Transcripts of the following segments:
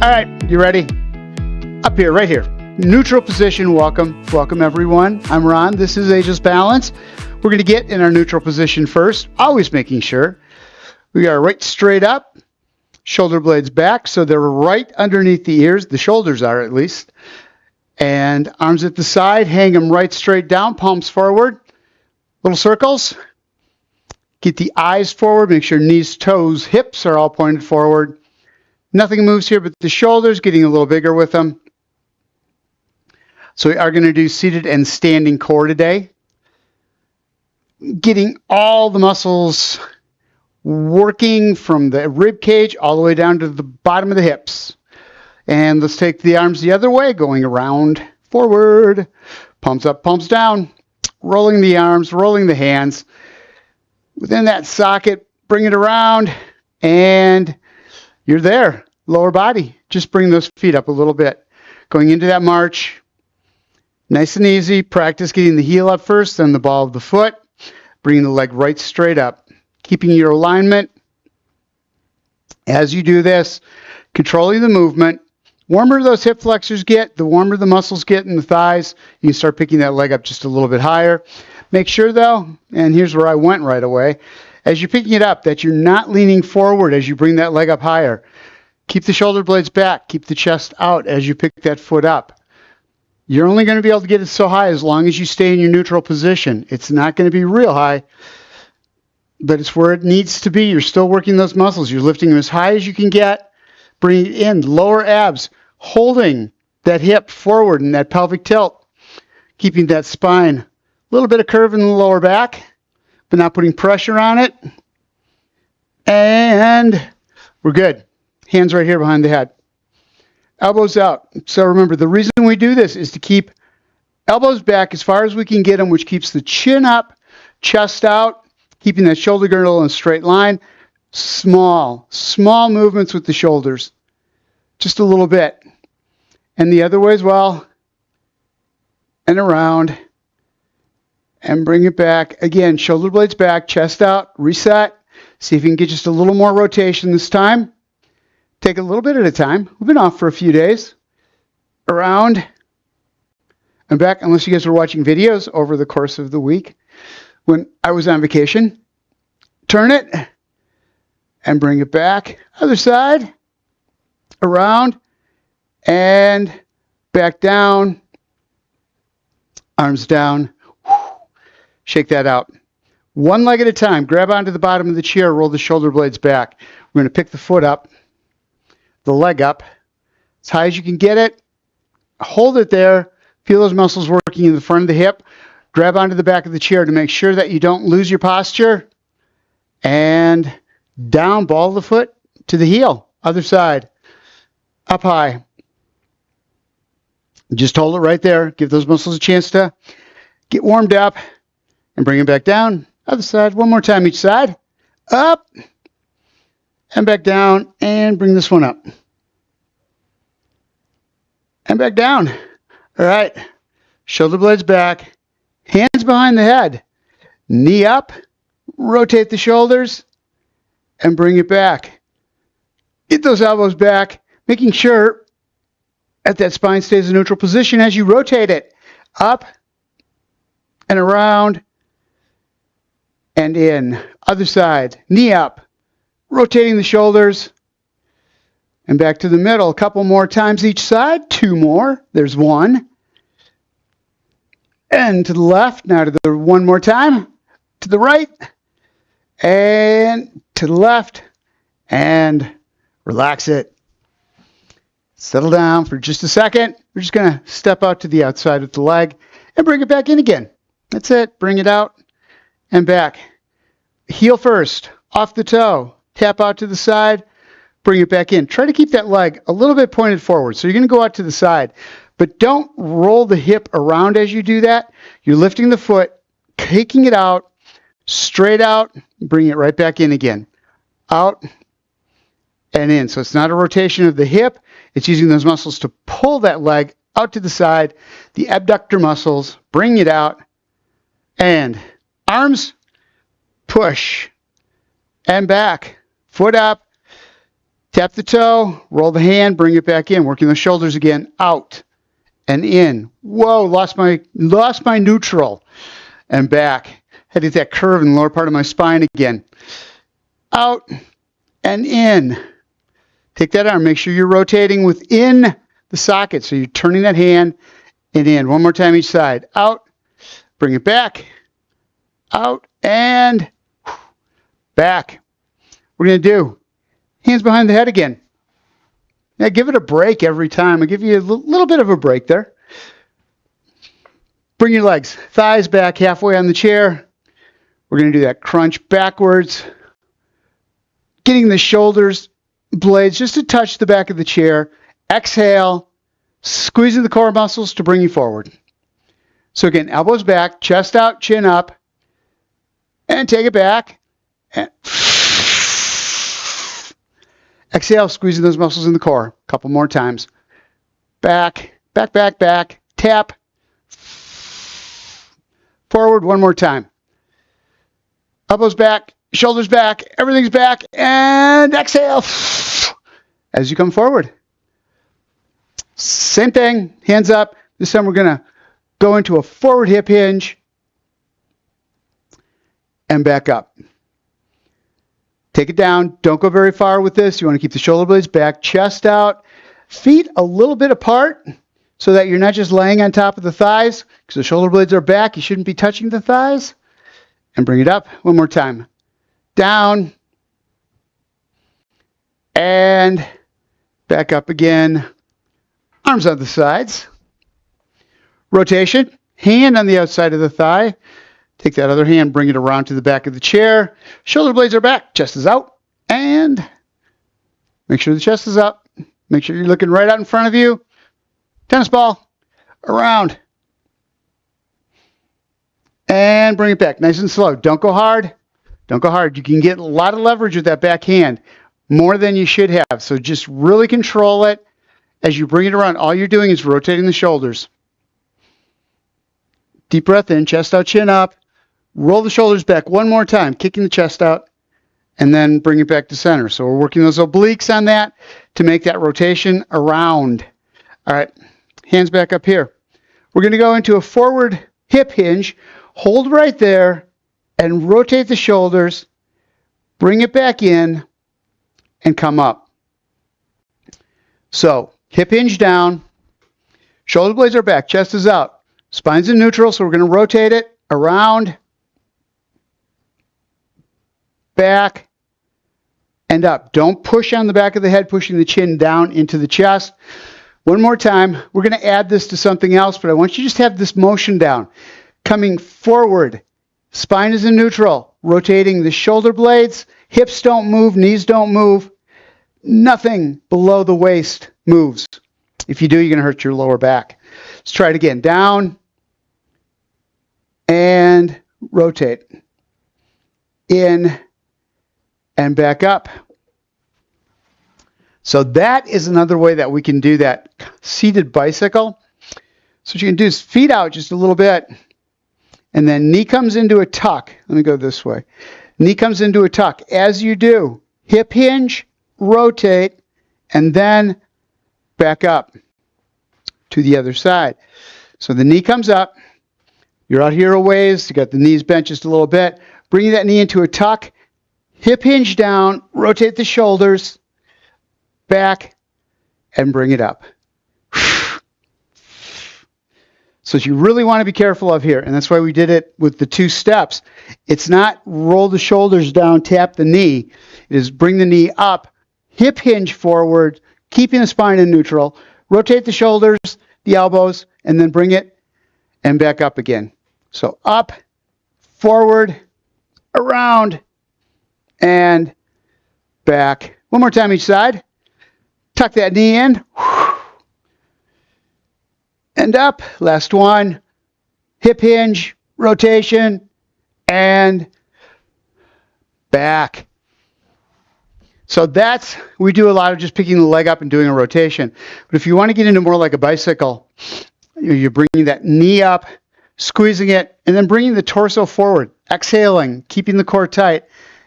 All right, you ready? Up here, right here. Neutral position, welcome. Welcome everyone. I'm Ron, this is Ageless Balance. We're gonna get in our neutral position first, always making sure we are right straight up, shoulder blades back, so they're right underneath the ears, the shoulders are at least. And arms at the side, hang them right straight down, palms forward, little circles. Get the eyes forward, make sure knees, toes, hips are all pointed forward. Nothing moves here but the shoulders, getting a little bigger with them. So we are going to do seated and standing core today. Getting all the muscles working from the rib cage all the way down to the bottom of the hips. And let's take the arms the other way, going around, forward, palms up, palms down, rolling the arms, rolling the hands. Within that socket, bring it around, and you're there. Lower body. Just bring those feet up a little bit. Going into that march. Nice and easy. Practice getting the heel up first, then the ball of the foot. Bringing the leg right straight up. Keeping your alignment. As you do this, controlling the movement. Warmer those hip flexors get, the warmer the muscles get in the thighs. You can start picking that leg up just a little bit higher. Make sure though, and here's where I went right away, as you're picking it up, that you're not leaning forward as you bring that leg up higher. Keep the shoulder blades back. Keep the chest out as you pick that foot up. You're only going to be able to get it so high as long as you stay in your neutral position. It's not going to be real high, but it's where it needs to be. You're still working those muscles. You're lifting them as high as you can get. Bring it in. Lower abs. Holding that hip forward in that pelvic tilt. Keeping that spine. A little bit of curve in the lower back, but not putting pressure on it. And we're good. Hands right here behind the head. Elbows out. So remember, the reason we do this is to keep elbows back as far as we can get them, which keeps the chin up, chest out, keeping that shoulder girdle in a straight line. Small movements with the shoulders. Just a little bit. And the other way as well. And around. And bring it back. Again, shoulder blades back, chest out, reset. See if you can get just a little more rotation this time. Take a little bit at a time. We've been off for a few days. Around and back, unless you guys were watching videos over the course of the week when I was on vacation. Turn it and bring it back. Other side. Around and back down. Arms down. Shake that out. One leg at a time. Grab onto the bottom of the chair. Roll the shoulder blades back. We're going to pick the foot up. The leg up as high as you can get it. Hold it there. Feel those muscles working in the front of the hip. Grab onto the back of the chair to make sure that you don't lose your posture. And down, ball of the foot to the heel. Other side. Up high. Just hold it right there. Give those muscles a chance to get warmed up. And bring it back down. Other side. One more time each side. Up. And back down, and bring this one up. And back down. All right. Shoulder blades back. Hands behind the head. Knee up. Rotate the shoulders. And bring it back. Get those elbows back, making sure that that spine stays in neutral position as you rotate it. Up and around and in. Other side. Knee up. Rotating the shoulders and back to the middle. A couple more times each side. Two more. There's one. And to the left. Now to the one more time. To the right. And to the left. And relax it. Settle down for just a second. We're just going to step out to the outside with the leg and bring it back in again. That's it. Bring it out and back. Heel first. Off the toe. Tap out to the side, bring it back in. Try to keep that leg a little bit pointed forward. So you're going to go out to the side, but don't roll the hip around as you do that. You're lifting the foot, taking it out, straight out, bring it right back in again. Out and in. So it's not a rotation of the hip. It's using those muscles to pull that leg out to the side, the abductor muscles, bring it out, and arms, push, and back. Foot up, Tap the toe, roll the hand, bring it back in, working the shoulders again, out and in. Whoa, lost my neutral. And back. Had to get that curve in the lower part of my spine again. Out and in. Take that arm. Make sure you're rotating within the socket. So you're turning that hand and in. One more time each side. Out. Bring it back. Out and back. We're going to do hands behind the head again. Now give it a break every time. I'll give you a little bit of a break there. Bring your legs, thighs back halfway on the chair. We're going to do that crunch backwards. Getting the shoulders blades just to touch the back of the chair. Exhale, squeezing the core muscles to bring you forward. So again, elbows back, chest out, chin up, and take it back. And exhale, squeezing those muscles in the core. A couple more times. Back, back, back, back. Tap. Forward one more time. Elbows back, shoulders back, everything's back, and exhale as you come forward. Same thing, hands up. This time we're going to go into a forward hip hinge and back up. Take it down. Don't go very far with this. You want to keep the shoulder blades back, chest out, feet a little bit apart so that you're not just laying on top of the thighs because the shoulder blades are back. You shouldn't be touching the thighs. And bring it up one more time. Down. And back up again. Arms on the sides. Rotation. Hand on the outside of the thigh. Take that other hand, bring it around to the back of the chair. Shoulder blades are back. Chest is out. And make sure the chest is up. Make sure you're looking right out in front of you. Tennis ball. Around. And bring it back nice and slow. Don't go hard. Don't go hard. You can get a lot of leverage with that back hand, more than you should have. So just really control it. As you bring it around, all you're doing is rotating the shoulders. Deep breath in, chest out, chin up. Roll the shoulders back one more time, kicking the chest out, and then bring it back to center. So we're working those obliques on that to make that rotation around. All right, hands back up here. We're going to go into a forward hip hinge. Hold right there and rotate the shoulders. Bring it back in and come up. So hip hinge down. Shoulder blades are back. Chest is out. Spine's in neutral, so we're going to rotate it around, back, and up. Don't push on the back of the head, pushing the chin down into the chest. One more time. We're going to add this to something else, but I want you to just have this motion down. Coming forward, spine is in neutral, rotating the shoulder blades, hips don't move, knees don't move, nothing below the waist moves. If you do, you're going to hurt your lower back. Let's try it again. Down and rotate. In and back up. So that is another way that we can do that seated bicycle. So what you can do is feet out just a little bit. And then knee comes into a tuck. Let me go this way. Knee comes into a tuck. As you do, hip hinge, rotate, and then back up to the other side. So the knee comes up. You're out here a ways. You got the knees bent just a little bit. Bring that knee into a tuck. Hip hinge down. Rotate the shoulders. Back. And bring it up. So you really want to be careful of here, and that's why we did it with the 2 steps. It's not roll the shoulders down, tap the knee. It is bring the knee up, hip hinge forward, keeping the spine in neutral, rotate the shoulders, the elbows, and then bring it and back up again. So up, forward, around, and back. One more time each side. Tuck that knee in. And up. Last one. Hip hinge, rotation, and back. So we do a lot of just picking the leg up and doing a rotation. But if you want to get into more like a bicycle, you're bringing that knee up, squeezing it, and then bringing the torso forward, exhaling, keeping the core tight,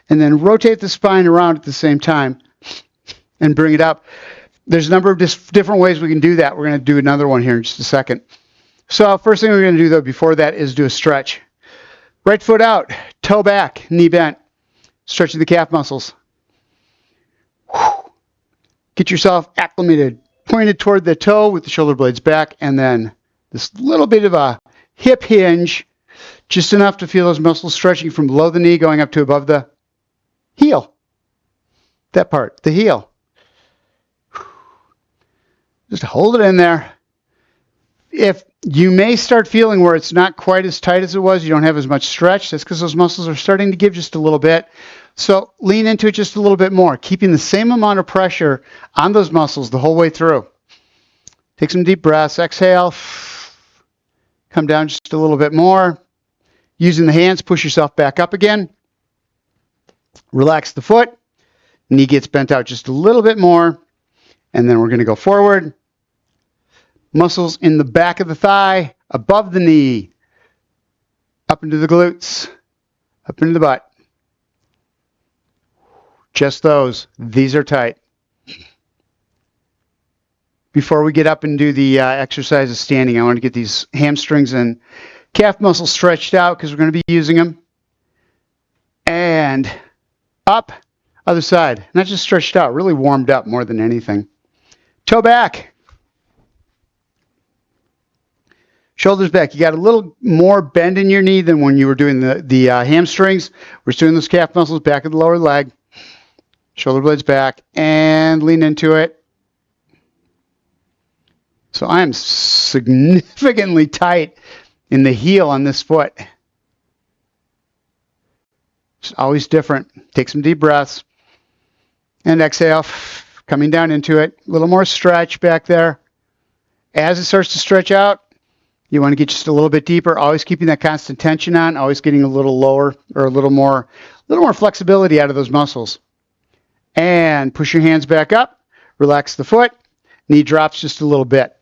and then rotate the spine around at the same time. and bring it up. There's a number of different ways we can do that. We're going to do another one here in just a second. So first thing we're going to do, though, before that is do a stretch. Right foot out, toe back, knee bent. Stretching the calf muscles. Get yourself acclimated, pointed toward the toe with the shoulder blades back, and then this little bit of a hip hinge, just enough to feel those muscles stretching from below the knee going up to above the heel. That part, the heel. Just hold it in there. If you may start feeling where it's not quite as tight as it was, you don't have as much stretch, that's because those muscles are starting to give just a little bit. So lean into it just a little bit more, keeping the same amount of pressure on those muscles the whole way through. Take some deep breaths. Exhale. Come down just a little bit more. Using the hands, push yourself back up again. Relax the foot. Knee gets bent out just a little bit more. And then we're going to go forward. Muscles in the back of the thigh, above the knee, up into the glutes, up into the butt. Just those. These are tight. Before we get up and do the exercise of standing, I want to get these hamstrings and calf muscles stretched out because we're going to be using them. And up, other side. Not just stretched out, really warmed up more than anything. Toe back. Shoulders back. You got a little more bend in your knee than when you were doing the hamstrings. We're just doing those calf muscles back of the lower leg. Shoulder blades back and lean into it. So I am significantly tight in the heel on this foot. It's always different. Take some deep breaths. And exhale, coming down into it. A little more stretch back there. As it starts to stretch out, you want to get just a little bit deeper, always keeping that constant tension on, always getting a little lower or a little more flexibility out of those muscles. And push your hands back up. Relax the foot. Knee drops just a little bit.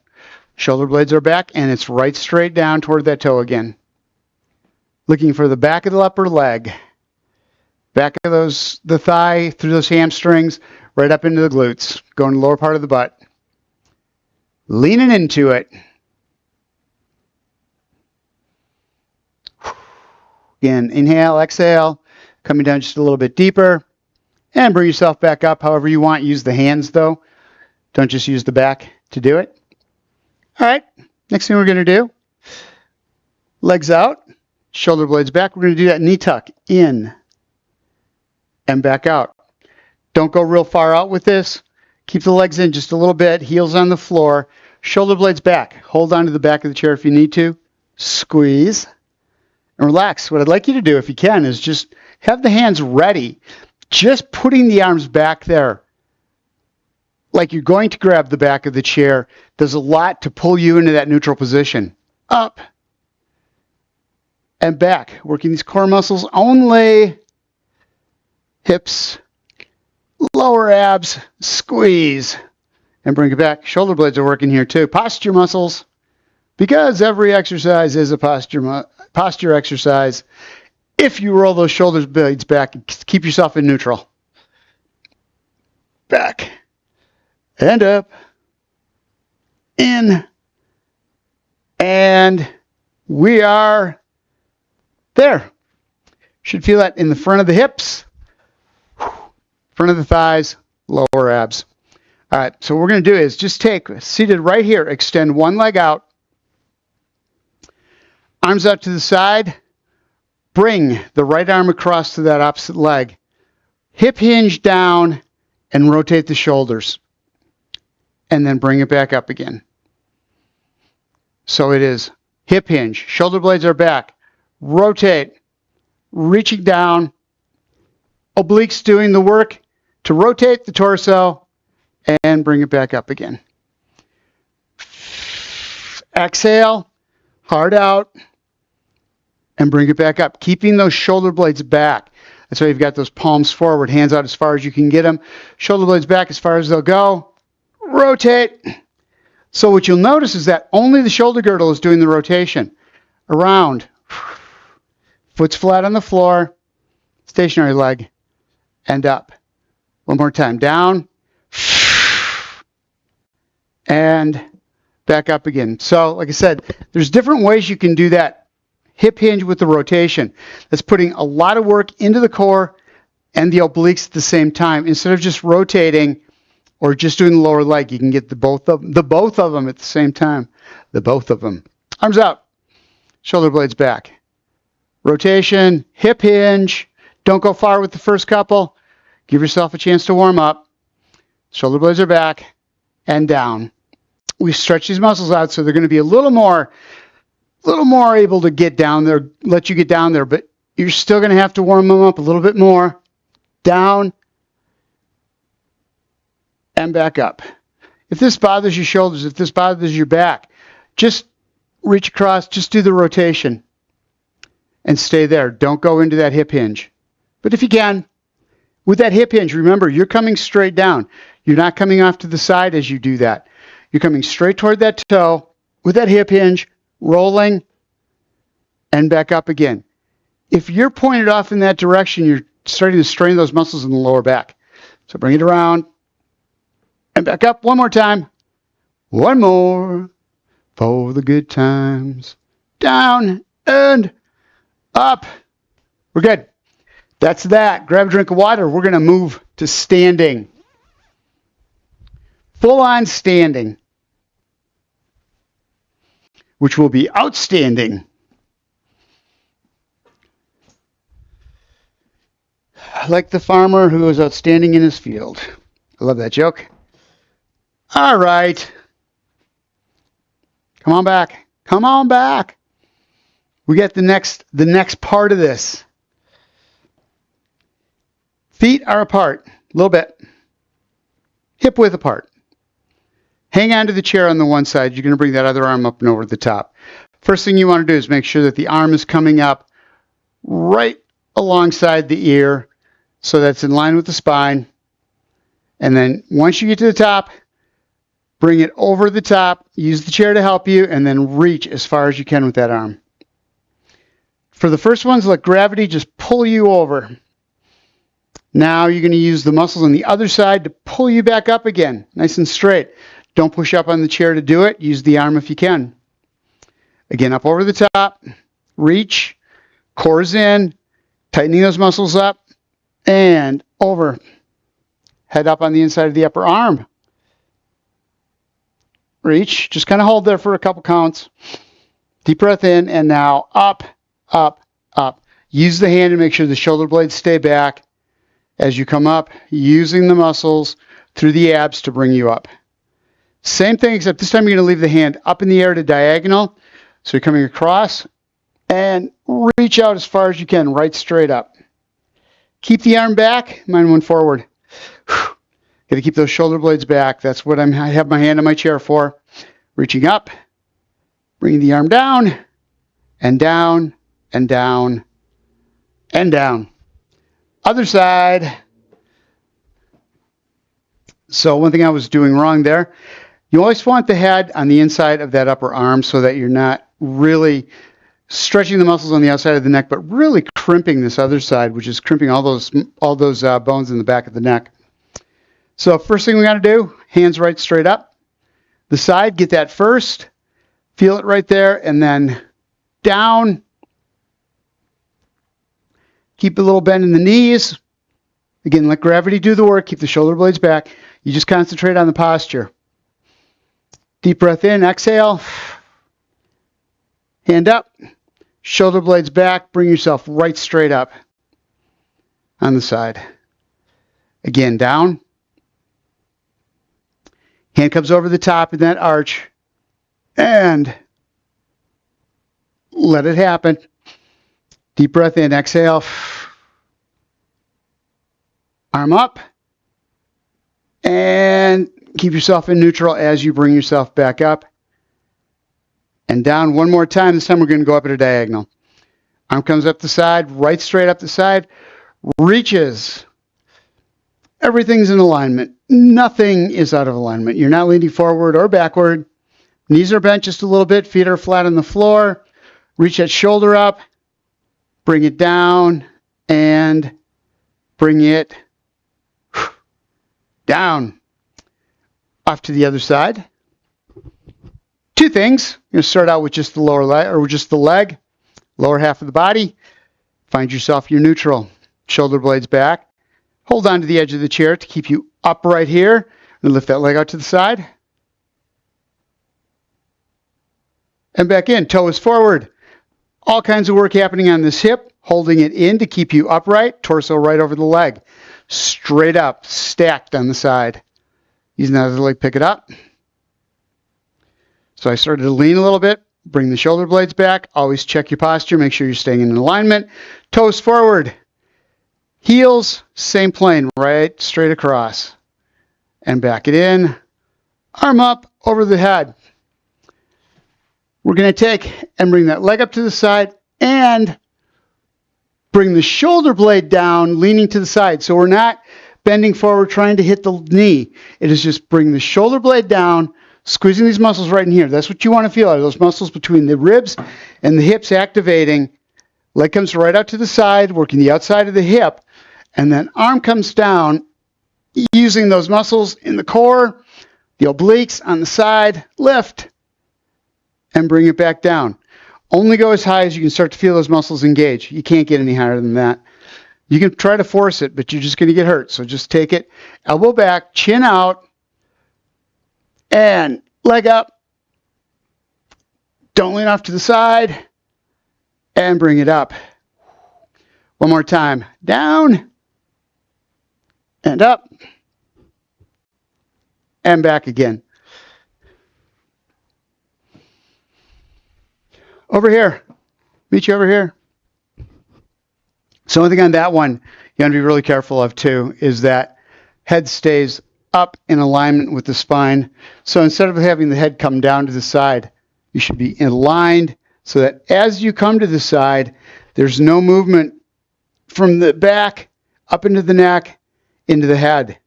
Shoulder blades are back, and it's right straight down toward that toe again. Looking for the back of the upper leg. Back of the thigh, through those hamstrings, right up into the glutes. Going to the lower part of the butt. Leaning into it. Again, inhale, exhale. Coming down just a little bit deeper. And bring yourself back up however you want. Use the hands, though. Don't just use the back to do it. All right. Next thing we're going to do. Legs out. Shoulder blades back. We're going to do that knee tuck. In. And back out. Don't go real far out with this. Keep the legs in just a little bit. Heels on the floor. Shoulder blades back. Hold on to the back of the chair if you need to. Squeeze. And relax. What I'd like you to do, if you can, is just have the hands ready. Just putting the arms back there, like you're going to grab the back of the chair, does a lot to pull you into that neutral position. Up and back. Working these core muscles only. Hips, lower abs, squeeze, and bring it back. Shoulder blades are working here too. Posture muscles, because every exercise is a posture exercise. If you roll those shoulder blades back, keep yourself in neutral. Back. And up. In. And we are there. Should feel that in the front of the hips, front of the thighs, lower abs. All right, so what we're going to do is just take, seated right here, extend one leg out. Arms out to the side. Bring the right arm across to that opposite leg. Hip hinge down and rotate the shoulders. And then bring it back up again. So it is hip hinge. Shoulder blades are back. Rotate. Reaching down. Obliques doing the work to rotate the torso and bring it back up again. Exhale. Hard out. And bring it back up, keeping those shoulder blades back. That's why you've got those palms forward, hands out as far as you can get them. Shoulder blades back as far as they'll go. Rotate. So what you'll notice is that only the shoulder girdle is doing the rotation. Around. Foot's flat on the floor. Stationary leg. And up. One more time. Down. and back up again. So like I said, there's different ways you can do that hip hinge with the rotation. That's putting a lot of work into the core and the obliques at the same time. Instead of just rotating or just doing the lower leg, you can get the both of them at the same time. The both of them. Arms out, shoulder blades back. Rotation, hip hinge. Don't go far with the first couple. Give yourself a chance to warm up. Shoulder blades are back and down. We stretch these muscles out so they're going to be a little more able to get down there, let you get down there, but you're still going to have to warm them up a little bit more. Down and back up. If this bothers your shoulders, if this bothers your back, just reach across, just do the rotation and stay there. Don't go into that hip hinge. But if you can, with that hip hinge, remember, you're coming straight down. You're not coming off to the side as you do that. You're coming straight toward that toe with that hip hinge, rolling, and back up again. If you're pointed off in that direction, you're starting to strain those muscles in the lower back. So bring it around and back up one more time. One more for the good times. Down and up. We're good. That's that. Grab a drink of water. We're going to move to standing. Full on standing, which will be outstanding. Like the farmer who is outstanding in his field. I love that joke. All right. Come on back. Come on back. We get the next part of this. Feet are apart a little bit. Hip width apart. Hang on to the chair on the one side. You're going to bring that other arm up and over the top. First thing you want to do is make sure that the arm is coming up right alongside the ear so that's in line with the spine. And then once you get to the top, bring it over the top. Use the chair to help you, and then reach as far as you can with that arm. For the first ones, let gravity just pull you over. Now you're going to use the muscles on the other side to pull you back up again, nice and straight. Don't push up on the chair to do it. Use the arm if you can. Again, up over the top, reach, cores in, tightening those muscles up, and over. Head up on the inside of the upper arm. Reach, just kind of hold there for a couple counts. Deep breath in, and now up, up, up. Use the hand to make sure the shoulder blades stay back as you come up, using the muscles through the abs to bring you up. Same thing, except this time you're going to leave the hand up in the air at a diagonal. So you're coming across and reach out as far as you can, right straight up. Keep the arm back, mine went forward. Got to keep those shoulder blades back. That's what I have my hand on my chair for. Reaching up, bringing the arm down, and down, and down, and down. Other side. So one thing I was doing wrong there, you always want the head on the inside of that upper arm so that you're not really stretching the muscles on the outside of the neck, but really crimping this other side, which is crimping all those bones in the back of the neck. So first thing we got to do, hands right straight up. The side, get that first. Feel it right there, and then down. Keep a little bend in the knees. Again, let gravity do the work. Keep the shoulder blades back. You just concentrate on the posture. Deep breath in, exhale. Hand up. Shoulder blades back. Bring yourself right straight up on the side. Again, down. Hand comes over the top in that arch. And let it happen. Deep breath in, exhale. Arm up. And keep yourself in neutral as you bring yourself back up. And down one more time. This time we're going to go up at a diagonal. Arm comes up the side, right straight up the side. Reaches. Everything's in alignment. Nothing is out of alignment. You're not leaning forward or backward. Knees are bent just a little bit. Feet are flat on the floor. Reach that shoulder up. Bring it down. And bring it down. Off to the other side. Two things. You're going to start out with just the lower leg, or just the leg, lower half of the body. Find yourself your neutral. Shoulder blades back. Hold on to the edge of the chair to keep you upright here. And lift that leg out to the side. And back in. Toe is forward. All kinds of work happening on this hip. Holding it in to keep you upright. Torso right over the leg. Straight up. Stacked on the side. Using that other leg, pick it up. So I started to lean a little bit. Bring the shoulder blades back. Always check your posture. Make sure you're staying in alignment. Toes forward. Heels, same plane, right straight across. And back it in. Arm up over the head. We're going to take and bring that leg up to the side and bring the shoulder blade down, leaning to the side. So we're not bending forward trying to hit the knee. It is just bring the shoulder blade down, squeezing these muscles right in here. That's what you want to feel. Are those muscles between the ribs and the hips activating. Leg comes right out to the side, working the outside of the hip. And then arm comes down, using those muscles in the core, the obliques on the side, lift, and bring it back down. Only go as high as you can start to feel those muscles engage. You can't get any higher than that. You can try to force it, but you're just going to get hurt. So just take it, elbow back, chin out, and leg up. Don't lean off to the side, and bring it up. One more time. Down, and up, and back again. Over here. Meet you over here. So one thing on that one you want to be really careful of too is that head stays up in alignment with the spine. So instead of having the head come down to the side, you should be aligned so that as you come to the side, there's no movement from the back up into the neck, into the head,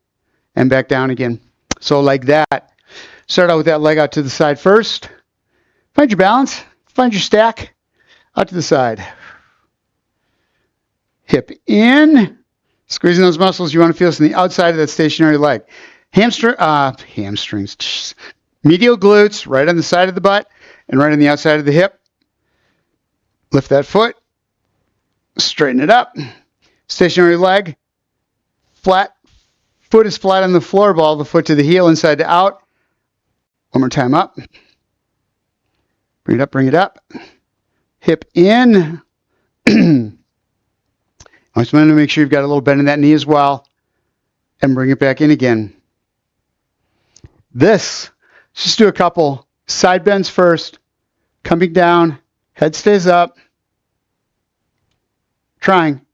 and back down again. So like that. Start out with that leg out to the side first. Find your balance. Find your stack. Out to the side. Hip in. Squeezing those muscles. You want to feel this on the outside of that stationary leg. Hamstrings. Medial glutes right on the side of the butt and right on the outside of the hip. Lift that foot. Straighten it up. Stationary leg. Flat. Foot is flat on the floor. Ball the foot to the heel, inside to out. One more time up. Bring it up, bring it up. Hip in. I just want to make sure you've got a little bend in that knee as well. And bring it back in again. Let's just do a couple side bends first. Coming down. Head stays up. Trying.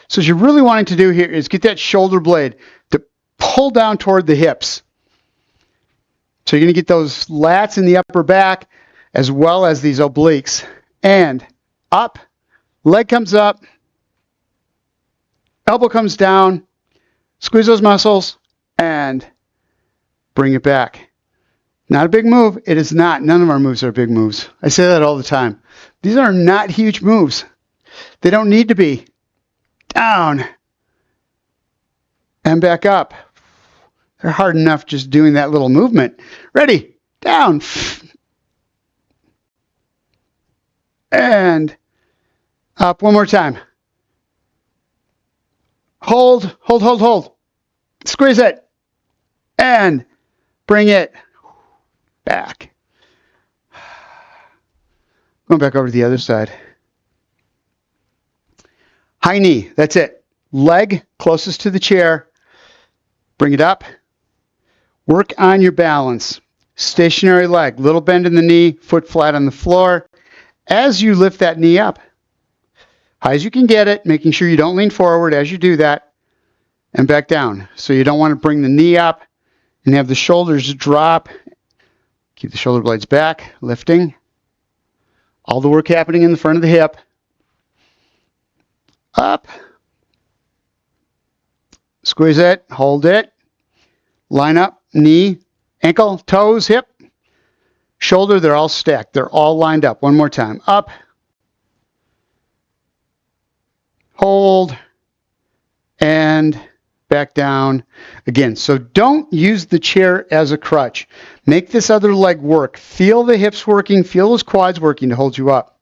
So what you're really wanting to do here is get that shoulder blade to pull down toward the hips. So you're going to get those lats in the upper back as well as these obliques. And up. Leg comes up. Elbow comes down. Squeeze those muscles and bring it back. Not a big move. It is not. None of our moves are big moves. I say that all the time. These are not huge moves. They don't need to be. Down. And back up. They're hard enough just doing that little movement. Ready. Down. And up. One more time. Hold, hold, hold, hold. Squeeze it. And bring it back. Going back over to the other side. High knee. That's it. Leg closest to the chair. Bring it up. Work on your balance. Stationary leg. Little bend in the knee. Foot flat on the floor. As you lift that knee up, high as you can get it, making sure you don't lean forward as you do that, and back down. So you don't want to bring the knee up and have the shoulders drop. Keep the shoulder blades back, lifting. All the work happening in the front of the hip. Up. Squeeze it, hold it. Line up, knee, ankle, toes, hip. Shoulder, they're all stacked. They're all lined up. One more time. Up. Hold. And back down again. So don't use the chair as a crutch. Make this other leg work. Feel the hips working, feel those quads working to hold you up.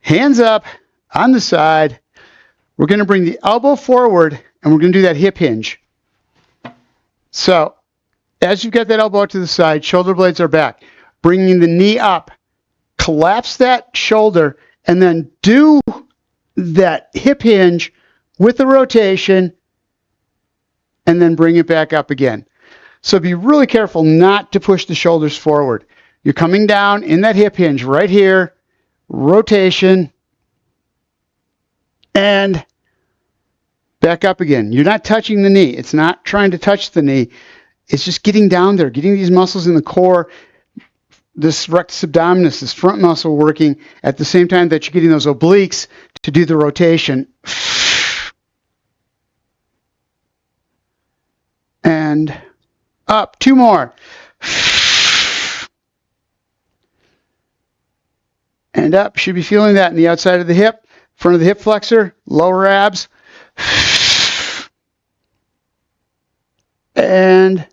Hands up on the side. We're going to bring the elbow forward, and we're going to do that hip hinge. So as you've got that elbow out to the side, shoulder blades are back. Bringing the knee up. Collapse that shoulder, and then do that hip hinge with the rotation, and then bring it back up again. So be really careful not to push the shoulders forward. You're coming down in that hip hinge right here, rotation, and back up again. You're not touching the knee. It's not trying to touch the knee. It's just getting down there, getting these muscles in the core, this rectus abdominis, this front muscle working at the same time that you're getting those obliques to do the rotation. And up. 2 more. And up. Should be feeling that in the outside of the hip, front of the hip flexor, lower abs. And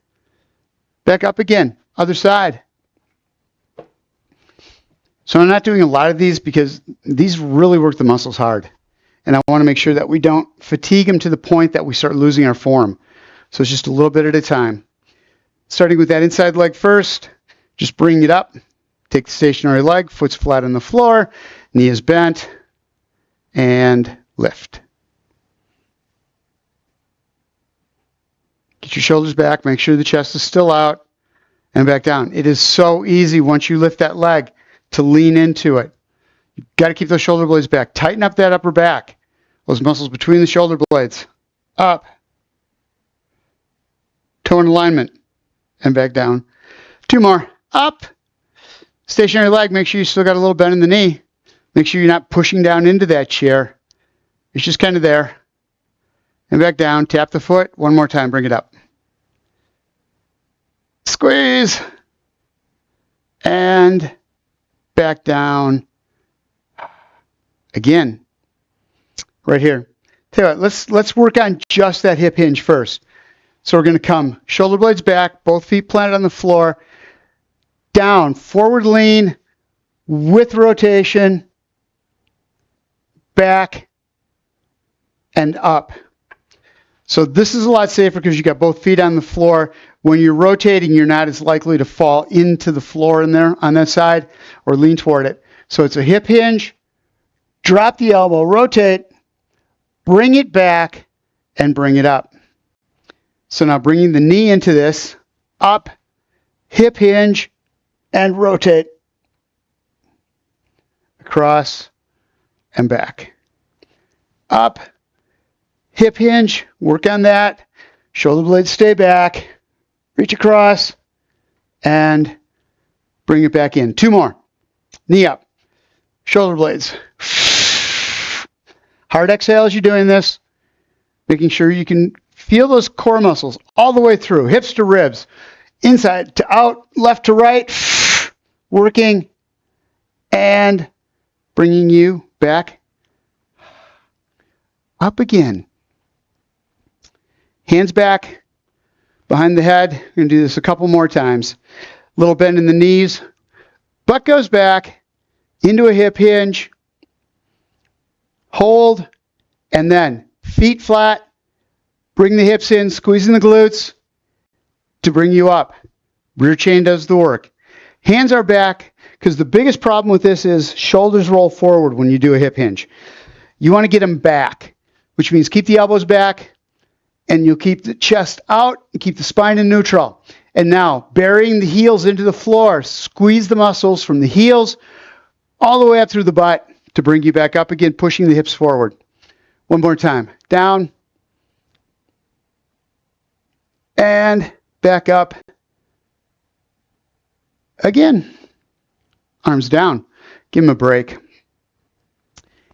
back up again. Other side. So I'm not doing a lot of these because these really work the muscles hard. And I want to make sure that we don't fatigue them to the point that we start losing our form. So it's just a little bit at a time. Starting with that inside leg first, just bring it up. Take the stationary leg, foot's flat on the floor, knee is bent, and lift. Get your shoulders back, make sure the chest is still out, and back down. It is so easy once you lift that leg to lean into it. You've got to keep those shoulder blades back. Tighten up that upper back, those muscles between the shoulder blades. Up. Toe in alignment. And back down. 2 more. Up. Stationary leg. Make sure you still got a little bend in the knee. Make sure you're not pushing down into that chair. It's just kind of there. And back down. Tap the foot. 1 more time. Bring it up. Squeeze. And back down. Again. Right here. Tell you what, let's work on just that hip hinge first. So we're going to come shoulder blades back, both feet planted on the floor, down, forward lean with rotation, back, and up. So this is a lot safer because you got both feet on the floor. When you're rotating, you're not as likely to fall into the floor in there on that side or lean toward it. So it's a hip hinge, drop the elbow, rotate, bring it back, and bring it up. So now bringing the knee into this, up, hip hinge, and rotate. Across and back. Up, hip hinge, work on that. Shoulder blades stay back. Reach across, and bring it back in. 2 more. Knee up, shoulder blades. Hard exhale as you're doing this. Making sure you can feel those core muscles all the way through, hips to ribs, inside to out, left to right, working and bringing you back up again. Hands back behind the head. We're going to do this a couple more times. Little bend in the knees. Butt goes back into a hip hinge. Hold, and then feet flat. Bring the hips in, squeezing the glutes to bring you up. Rear chain does the work. Hands are back because the biggest problem with this is shoulders roll forward when you do a hip hinge. You want to get them back, which means keep the elbows back and you'll keep the chest out and keep the spine in neutral. And now burying the heels into the floor, squeeze the muscles from the heels all the way up through the butt to bring you back up again, pushing the hips forward. 1 more time. Down. And back up. Again. Arms down. Give them a break.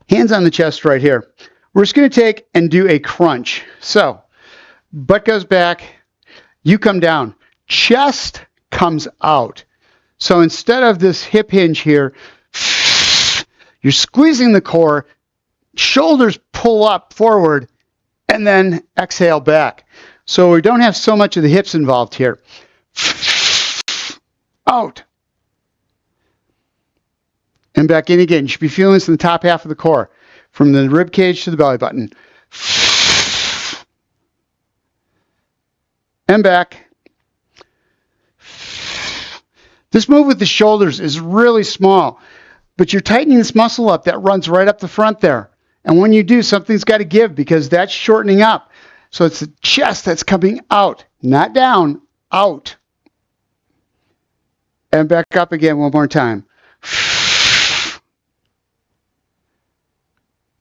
Hands on the chest right here. We're just going to take and do a crunch. So, butt goes back. You come down. Chest comes out. So instead of this hip hinge here, you're squeezing the core. Shoulders pull up forward and then exhale back. So we don't have so much of the hips involved here. Out. And back in again. You should be feeling this in the top half of the core, from the rib cage to the belly button. And back. This move with the shoulders is really small, but you're tightening this muscle up that runs right up the front there. And when you do, something's got to give because that's shortening up. So it's the chest that's coming out, not down, out. And back up again one more time.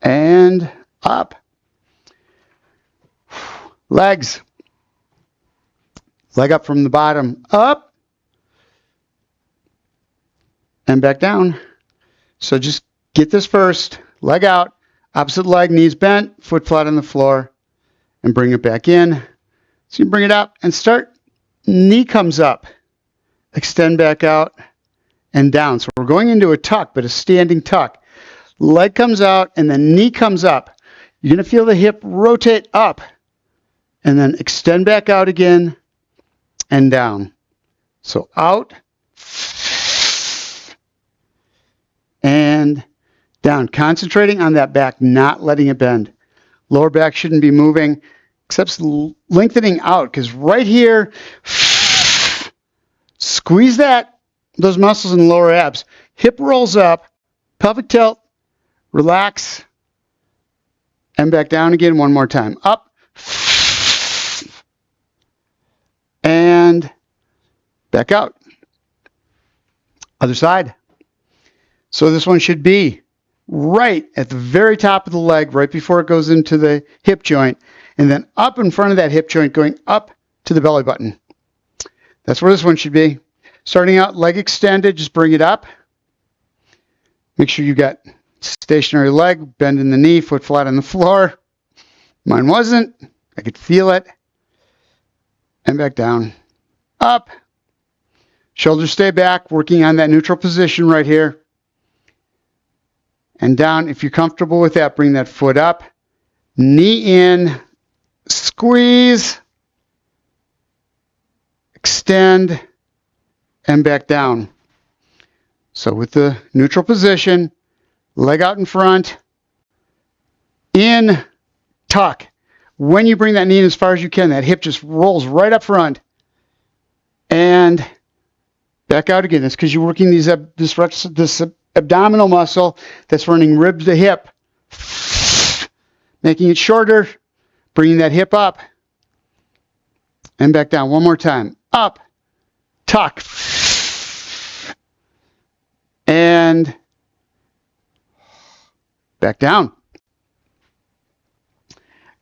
And up. Legs. Leg up from the bottom, up. And back down. So just get this first. Leg out. Opposite leg, knees bent, foot flat on the floor. And bring it back in. So you bring it up and start. Knee comes up. Extend back out and down. So we're going into a tuck, but a standing tuck. Leg comes out and then knee comes up. You're going to feel the hip rotate up. And then extend back out again and down. So out and down. Concentrating on that back, not letting it bend. Lower back shouldn't be moving, except lengthening out, because right here, squeeze those muscles in the lower abs. Hip rolls up, pelvic tilt, relax, and back down again one more time. Up, and back out. Other side. So this one should be right at the very top of the leg, right before it goes into the hip joint, and then up in front of that hip joint, going up to the belly button. That's where this one should be. Starting out leg extended, just bring it up. Make sure you got stationary leg, bend in the knee, foot flat on the floor. Mine wasn't. I could feel it. And back down. Up. Shoulders stay back, working on that neutral position right here. And down. If you're comfortable with that, bring that foot up. Knee in. Squeeze. Extend. And back down. So with the neutral position, leg out in front. In. Tuck. When you bring that knee in as far as you can, that hip just rolls right up front. And back out again. That's because you're working this abdominal muscle that's running rib to hip. Making it shorter. Bringing that hip up. And back down. One more time. Up. Tuck. And back down.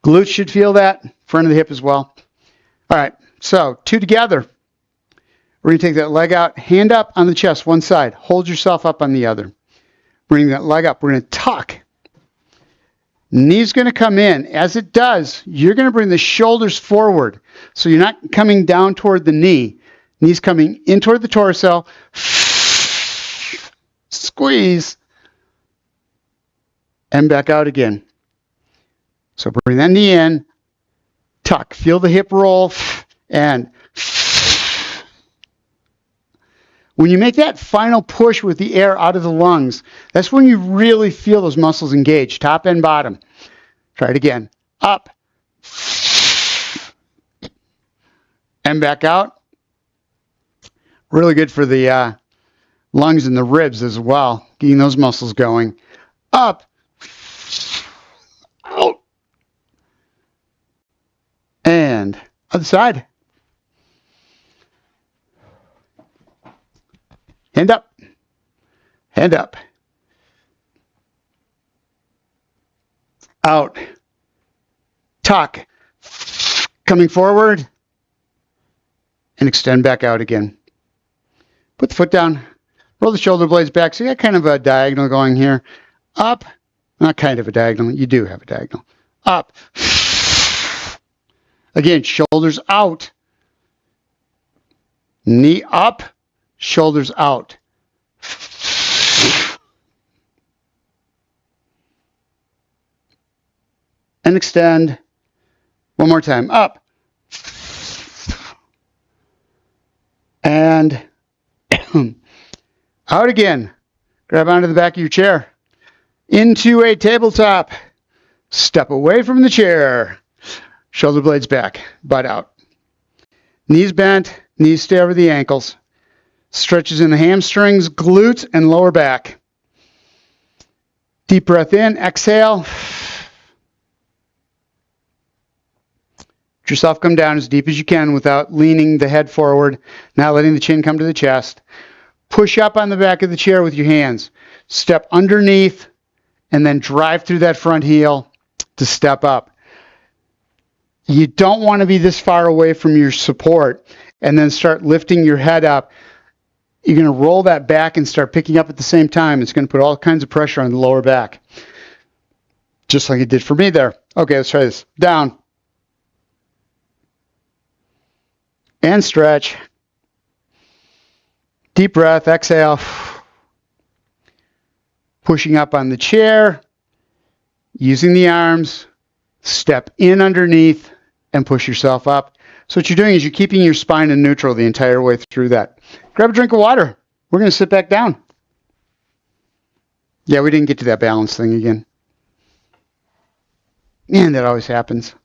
Glutes should feel that. Front of the hip as well. All right. So two together. We're going to take that leg out. Hand up on the chest, one side. Hold yourself up on the other. Bring that leg up. We're going to tuck. Knee's going to come in. As it does, you're going to bring the shoulders forward. So you're not coming down toward the knee. Knee's coming in toward the torso. Squeeze. And back out again. So bring that knee in. Tuck. Feel the hip roll. And when you make that final push with the air out of the lungs, that's when you really feel those muscles engage, top and bottom. Try it again. Up. And back out. Really good for the lungs and the ribs as well, getting those muscles going. Up. Out. And other side. Hand up. Hand up. Out. Tuck. Coming forward. And extend back out again. Put the foot down. Roll the shoulder blades back. So you got kind of a diagonal going here. Up. Not kind of a diagonal. You do have a diagonal. Up. Again, shoulders out. Knee up. Shoulders out. And extend. One more time. Up. And out again. Grab onto the back of your chair. Into a tabletop. Step away from the chair. Shoulder blades back. Butt out. Knees bent. Knees stay over the ankles. Stretches in the hamstrings, glutes, and lower back. Deep breath in. Exhale. Let yourself come down as deep as you can without leaning the head forward, not letting the chin come to the chest. Push up on the back of the chair with your hands. Step underneath and then drive through that front heel to step up. You don't want to be this far away from your support and then start lifting your head up. You're going to roll that back and start picking up at the same time. It's going to put all kinds of pressure on the lower back, just like it did for me there. Okay, let's try this. Down. And stretch. Deep breath, exhale. Pushing up on the chair, using the arms, step in underneath and push yourself up. So what you're doing is you're keeping your spine in neutral the entire way through that. Grab a drink of water. We're going to sit back down. Yeah, we didn't get to that balance thing again. And that always happens.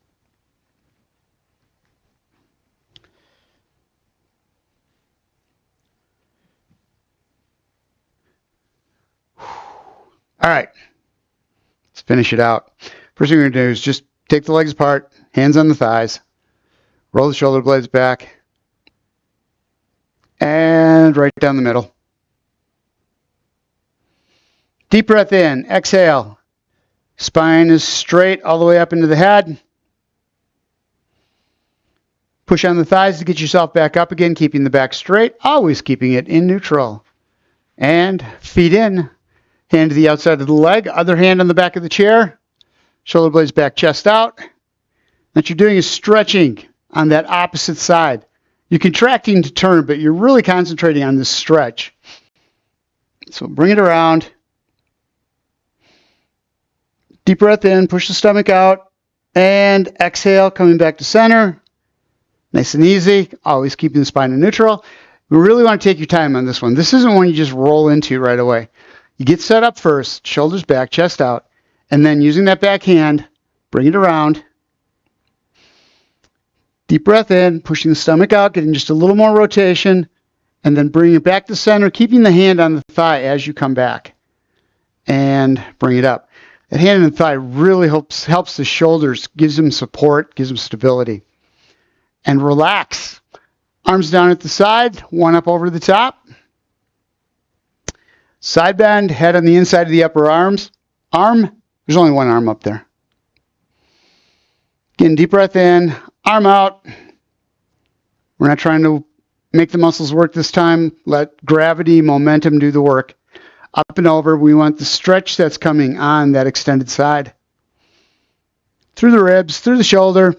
All right, let's finish it out. First thing we're going to do is just take the legs apart, hands on the thighs, roll the shoulder blades back, and right down the middle. Deep breath in, exhale. Spine is straight all the way up into the head. Push on the thighs to get yourself back up again, keeping the back straight, always keeping it in neutral. And feet in. Hand to the outside of the leg, other hand on the back of the chair, shoulder blades back, chest out. What you're doing is stretching on that opposite side. You're contracting to turn, but you're really concentrating on this stretch. So bring it around. Deep breath in, push the stomach out, and exhale, coming back to center. Nice and easy, always keeping the spine in neutral. We really want to take your time on this one. This isn't one you just roll into right away. You get set up first, shoulders back, chest out, and then using that back hand, bring it around. Deep breath in, pushing the stomach out, getting just a little more rotation, and then bring it back to center, keeping the hand on the thigh as you come back. And bring it up. That hand on the thigh really helps the shoulders, gives them support, gives them stability. And relax. Arms down at the side, one up over the top. Side bend, head on the inside of the upper arms. There's only one arm up there. Again, deep breath in, arm out. We're not trying to make the muscles work this time. Let gravity, momentum do the work. Up and over, we want the stretch that's coming on that extended side. Through the ribs, through the shoulder.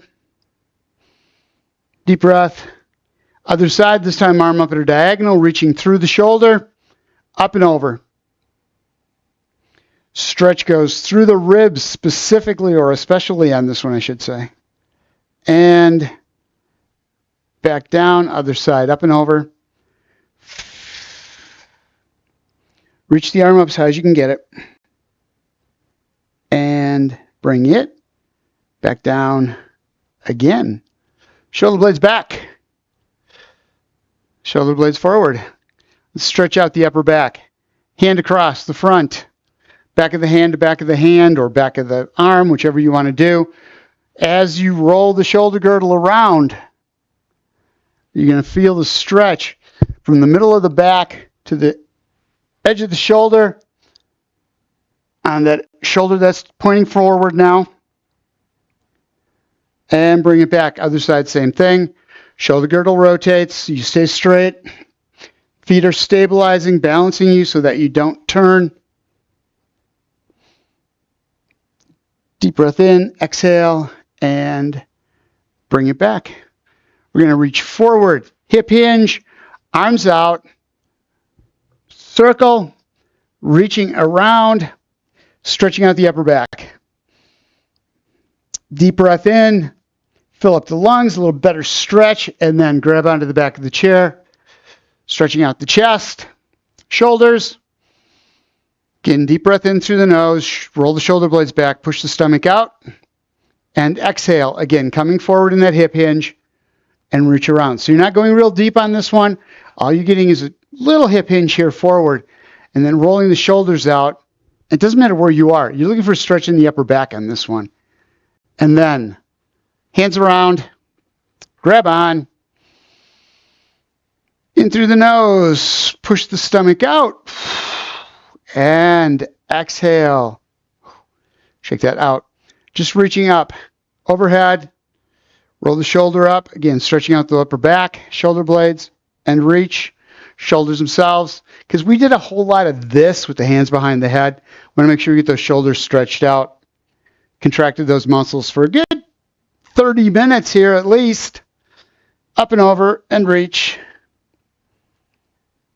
Deep breath. Other side, this time arm up at a diagonal, reaching through the shoulder. Up and over. Stretch goes through the ribs specifically, or especially on this one, I should say. And back down, other side, up and over. Reach the arm up as high as you can get it. And bring it back down again. Shoulder blades back. Shoulder blades forward. Stretch out the upper back. Hand across the front. Back of the hand to back of the hand or back of the arm, whichever you want to do. As you roll the shoulder girdle around, you're going to feel the stretch from the middle of the back to the edge of the shoulder on that shoulder that's pointing forward now. And bring it back. Other side, same thing. Shoulder girdle rotates. You stay straight. Feet are stabilizing, balancing you so that you don't turn. Deep breath in, exhale, and bring it back. We're going to reach forward, hip hinge, arms out, circle, reaching around, stretching out the upper back. Deep breath in, Fill up the lungs, a little better stretch, and then grab onto the back of the chair, stretching out the chest, shoulders. Again, deep breath in through the nose, roll the shoulder blades back, push the stomach out, and exhale. Again, coming forward in that hip hinge and reach around. So you're not going real deep on this one. All you're getting is a little hip hinge here forward, and then rolling the shoulders out. It doesn't matter where you are. You're looking for stretch in the upper back on this one. And then hands around, grab on, in through the nose, push the stomach out, and exhale. Shake that out. Just reaching up, overhead, roll the shoulder up, again, stretching out the upper back, shoulder blades, and reach, shoulders themselves. Because we did a whole lot of this with the hands behind the head. Want to make sure you get those shoulders stretched out, contracted those muscles for a good 30 minutes here at least. Up and over and reach.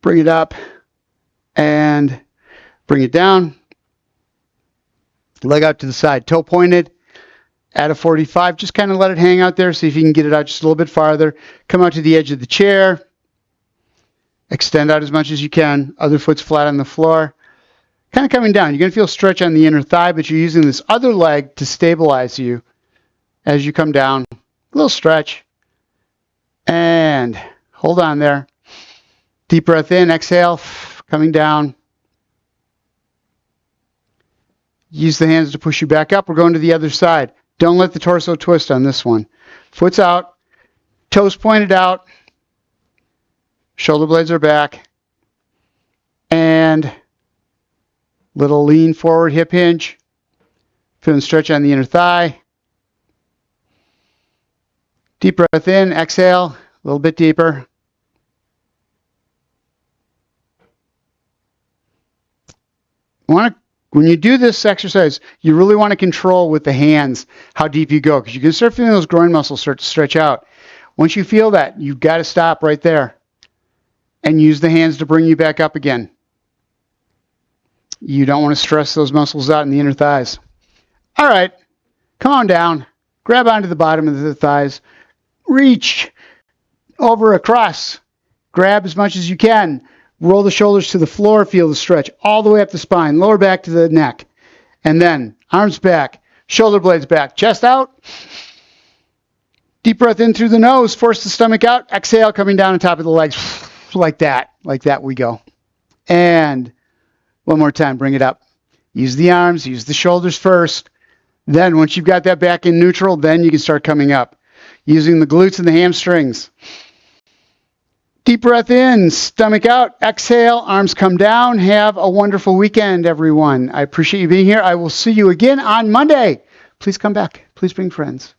Bring it up and bring it down. Leg out to the side, toe pointed at a 45. Just kind of let it hang out there. See if you can get it out just a little bit farther. Come out to the edge of the chair. Extend out as much as you can. Other foot's flat on the floor. Kind of coming down. You're going to feel stretch on the inner thigh, but you're using this other leg to stabilize you as you come down. A little stretch. And hold on there. Deep breath in, exhale, coming down. Use the hands to push you back up. We're going to the other side. Don't let the torso twist on this one. Foot's out, toes pointed out, shoulder blades are back, and little lean forward hip hinge. Feeling stretch on the inner thigh. Deep breath in, exhale, a little bit deeper. When you do this exercise, you really want to control with the hands how deep you go, because you can start feeling those groin muscles start to stretch out. Once you feel that, you've got to stop right there and use the hands to bring you back up again. You don't want to stress those muscles out in the inner thighs. All right, come on down. Grab onto the bottom of the thighs. Reach over across. Grab as much as you can. Roll the shoulders to the floor, feel the stretch all the way up the spine, lower back to the neck. And then arms back, shoulder blades back, chest out. Deep breath in through the nose, force the stomach out. Exhale, coming down on top of the legs. Like that. Like that we go. And one more time, bring it up. Use the arms, use the shoulders first. Then once you've got that back in neutral, then you can start coming up. Using the glutes and the hamstrings. Deep breath in, stomach out, exhale, arms come down. Have a wonderful weekend, everyone. I appreciate you being here. I will see you again on Monday. Please come back. Please bring friends.